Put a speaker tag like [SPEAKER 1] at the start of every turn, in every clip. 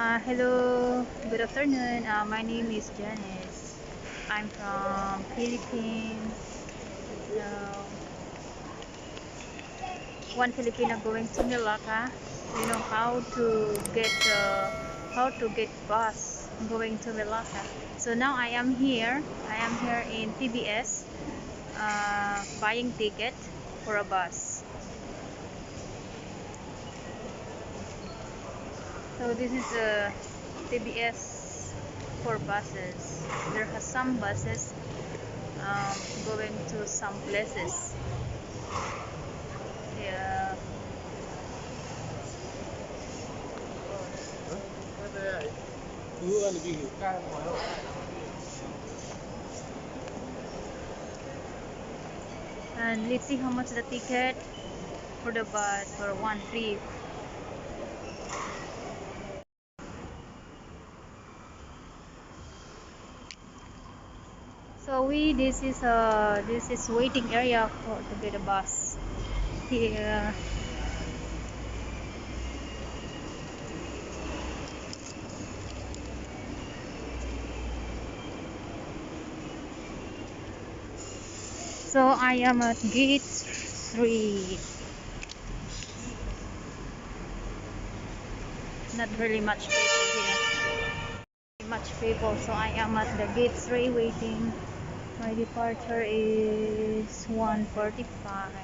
[SPEAKER 1] Hello, good afternoon. My name is Janice. I'm from Philippines. So, one Filipino going to Malacca. You know how to get bus going to Malacca. So now I am here. I am here in TBS, buying ticket for a bus. So this is a TBS for buses. There are some buses going to some places. Yeah. And let's see how much the ticket for the bus for one trip. So this is waiting area for to get a bus here. So I am at gate 3. Not really much people here. Much people. So I am at the gate 3 waiting. My departure is 1:45.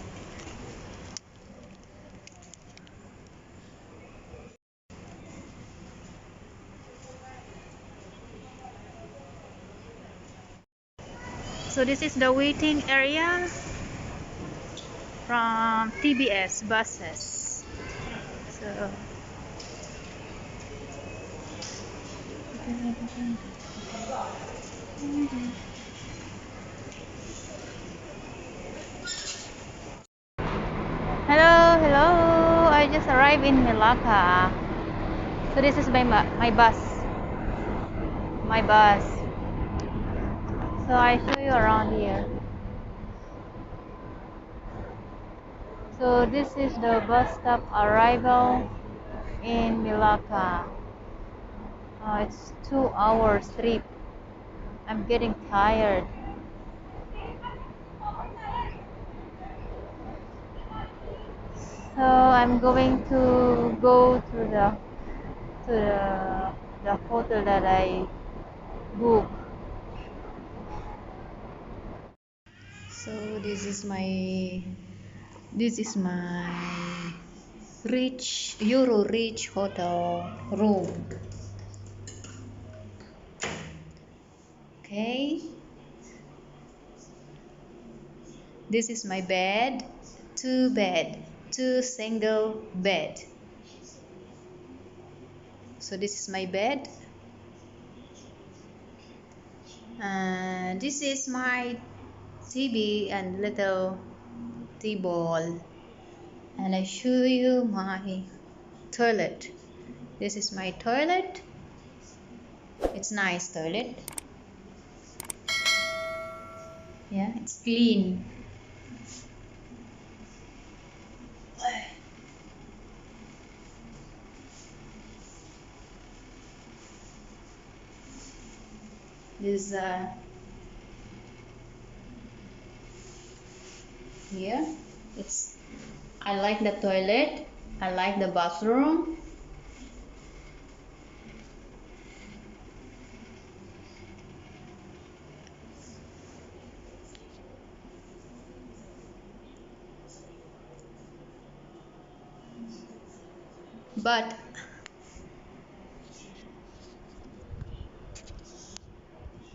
[SPEAKER 1] So this is the waiting area from TBS buses. So hello, hello. I just arrived in Malacca. So this is my bus. My bus. So I show you around here. So this is the bus stop arrival in Malacca. It's 2 hours trip. I'm getting tired. So I'm going to go to the hotel that I booked. So this is my Euro Rich hotel room. Okay. This is my bed, two single bed. So this is my bed. And this is my TV and little table. And I show you my toilet. This is my toilet. It's nice toilet. Yeah, it's clean. This here. It's I like the toilet. I like the bathroom.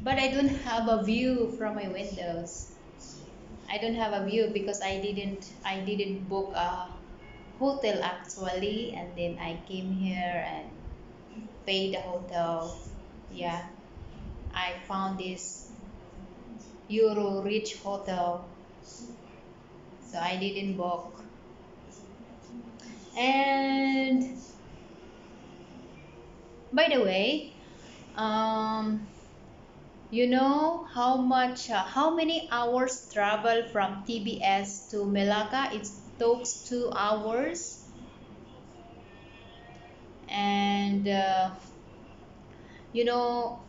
[SPEAKER 1] But I don't have a view from my windows. I don't have a view because I didn't book a hotel actually, and then I came here and paid the hotel. Yeah, I found this Euro Rich hotel, so I didn't book. And by the way, um, you know how many hours travel from TBS to Malacca? It takes 2 hours. And you know,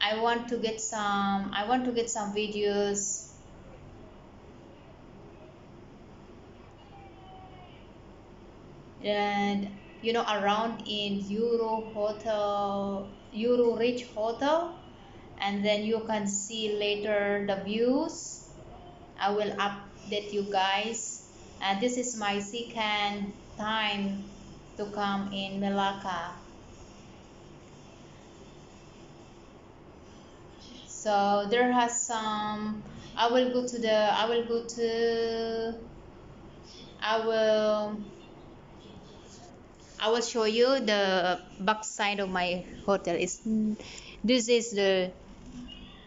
[SPEAKER 1] I want to get some videos, and around in Euro Rich Hotel, and then you can see later the views. I will update you guys. And this is my second time to come in Melaka. So there has some. I will go to. I will. I will show you the back side of my hotel. This is the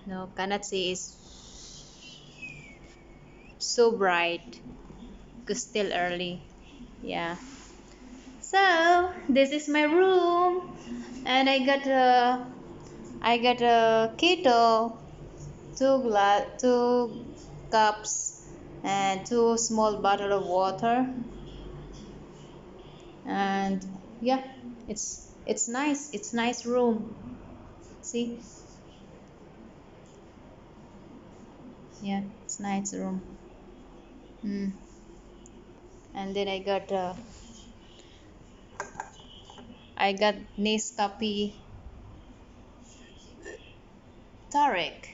[SPEAKER 1] no cannot say is so bright because still early. Yeah. So this is my room, and I got a kettle, two cups, and two small bottle of water, and yeah, it's nice. It's nice room. See, yeah, it's nice room. Mm. And then I got Nescafe Tarek.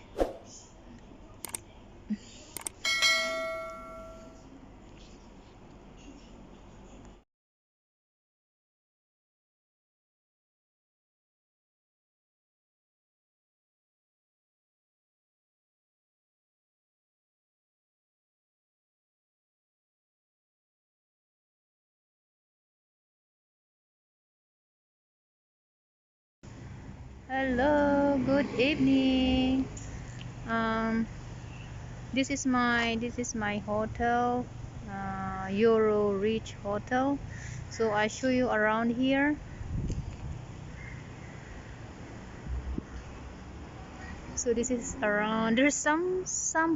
[SPEAKER 1] Hello, good evening. Um, this is my hotel, Euro Rich Hotel. So I show you around here. So this is around. There's some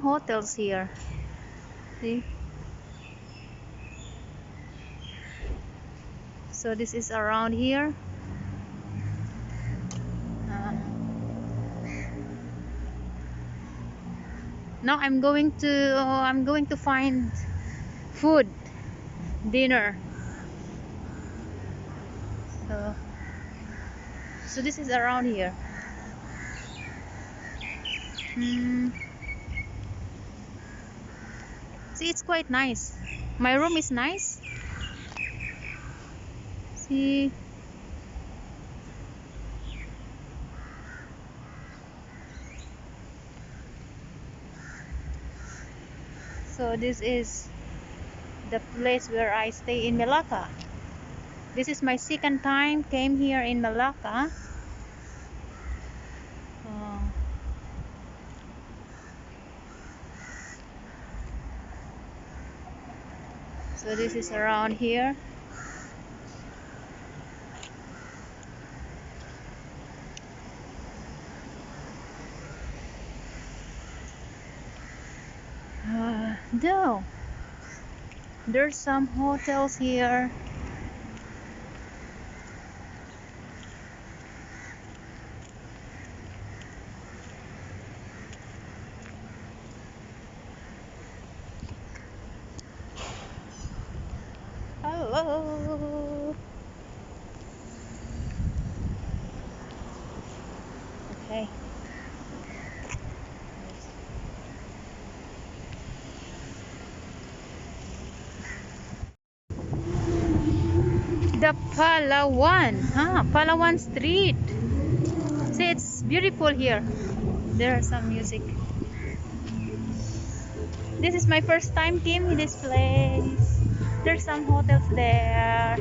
[SPEAKER 1] hotels here. See. So this is around here. Uh, Now I'm going to find food, dinner. So, so this is around here. Hmm. See, it's quite nice. My room is nice. See, so this is the place where I stay in Melaka. This is my second time came here in Melaka. Uh, so this is around here. No, there's some hotels here. Hello. Okay. The Palawan, Palawan Street. See, it's beautiful here. There are some music. This is my first time came in this place. There's some hotels there.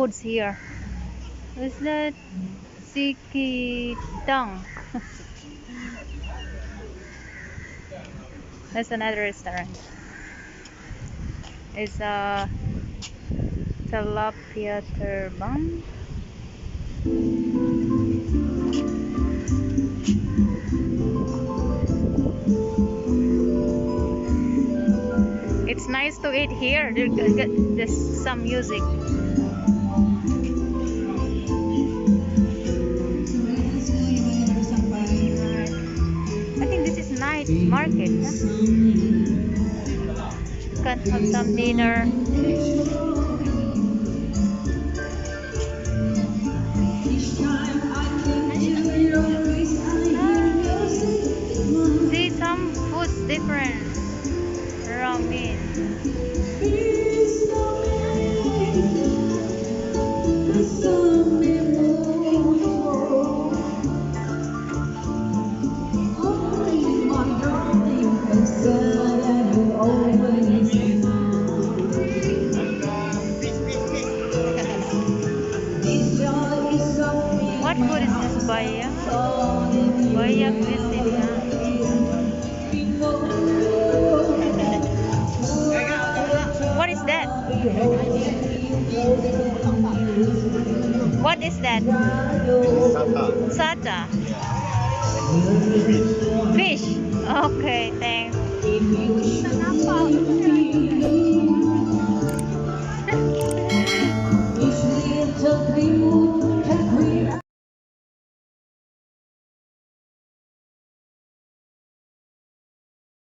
[SPEAKER 1] foods here. Is that Sikitang? That's another restaurant. It's a tilapia terbang. It's nice to eat here. There's some music. I think this is night market. Huh? Can have some dinner. See some foods different. Ramen. What food is this? Bayak? Bayak cuisine. What is that? What is that? Sata. Fish. Okay, thanks.